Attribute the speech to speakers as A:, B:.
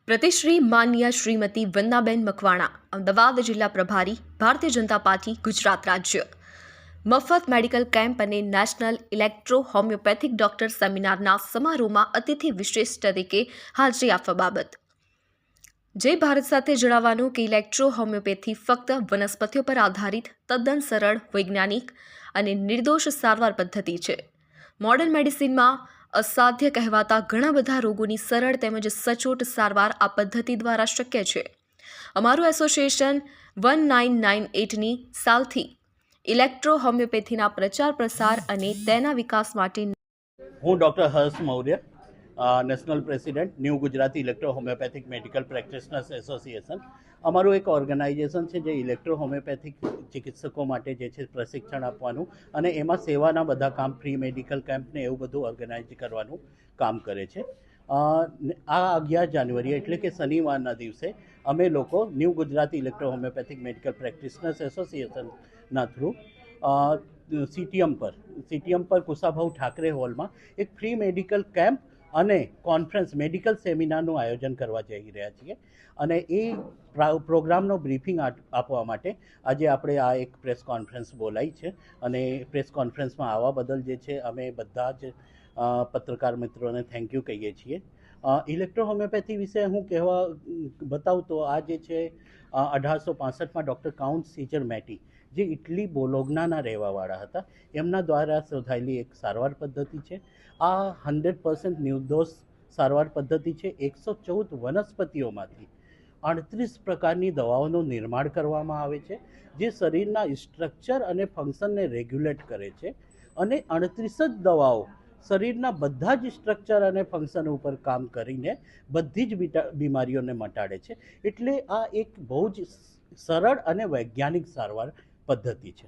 A: પ્રતિશ્રી માન્ય શ્રીમતી વંદનાબેન મકવાણા, અમદાવાદ જિલ્લા પ્રભારી, ભારતીય જનતા પાર્ટી, ગુજરાત રાજ્ય. મફત મેડિકલ કેમ્પ અને નેશનલ ઇલેક્ટ્રો હોમિયોપેથિક ડોક્ટર સેમિનારના સમારોહમાં અતિથિ વિશેષ તરીકે હાજરી આપવા બાબત. જય ભારત સાથે જણાવવાનું કે ઇલેક્ટ્રો હોમિયોપેથી ફક્ત વનસ્પતિઓ પર આધારિત તદ્દન સરળ, વૈજ્ઞાનિક અને નિર્દોષ સારવાર પદ્ધતિ છે. મોડર્ન મેડિસિનમાં અસાધ્ય કહેવાતા ઘણા બધા રોગોની સરળ તેમજ સચોટ સારવાર આ પદ્ધતિ દ્વારા શક્ય છે. અમારું એસોસિએશન 1998ની સાલથી ઇલેક્ટ્રો હોમિયોપેથીના પ્રચાર પ્રસાર અને તેના વિકાસ માટે.
B: હું doctor Harsh Maurya, national president new Gujarati electro homeopathic medical practitioners association. અમારું એક ઓર્ગેનાઇઝેશન છે જે ઇલેક્ટ્રો હોમિયોપેથિક ચિકિત્સકો માટે જે છે પ્રશિક્ષણ આપવાનું અને એમાં સેવાના બધા કામ, પ્રી મેડિકલ કેમ્પને એવું બધું ઓર્ગેનાઇઝ કરવાનું કામ કરે છે. આ 11 જાન્યુઆરી એટલે કે શનિવારના દિવસે અમે લોકો new Gujarati electro homeopathic medical practitioners એસોસિએશનના થ્રુ સીટીએમ પર કુશાભાઉ ઠાકરે હોલમાં એક ફ્રી મેડિકલ કેમ્પ અને કોન્ફરન્સ મેડિકલ સેમિનારનું આયોજન કરવા જઈ રહ્યા છીએ. અને એ પ્રોગ્રામનો બ્રીફિંગ આપવા માટે આજે આપણે આ એક પ્રેસ કોન્ફરન્સ બોલાવી છે. અને પ્રેસ કોન્ફરન્સમાં આવવા બદલ જે છે અમે બધા જ પત્રકાર મિત્રોને થેન્ક યુ કહીએ છીએ. ઇલેક્ટ્રો હોમિયોપેથી વિશે હું બતાવું તો આ જે છે 1865માં ડૉક્ટર કાઉન્ટ સીજર મેટી, જે ઇટલી બોલોગ્નાના રહેવાવાળા હતા, એમના દ્વારા શોધાયેલી એક સારવાર પદ્ધતિ છે. આ 100% નિર્દોષ સારવાર પદ્ધતિ છે. 114 વનસ્પતિઓમાંથી 38 પ્રકારની દવાઓનું નિર્માણ કરવામાં આવે છે, જે શરીરના સ્ટ્રક્ચર અને ફંક્શનને રેગ્યુલેટ કરે છે. અને 38 જ દવાઓ શરીરના બધા જ સ્ટ્રક્ચર અને ફંક્શન ઉપર કામ કરીને બધી જ બીમારીઓને મટાડે છે. એટલે આ એક બહુ જ સરળ અને વૈજ્ઞાનિક સારવાર પદ્ધતિ છે.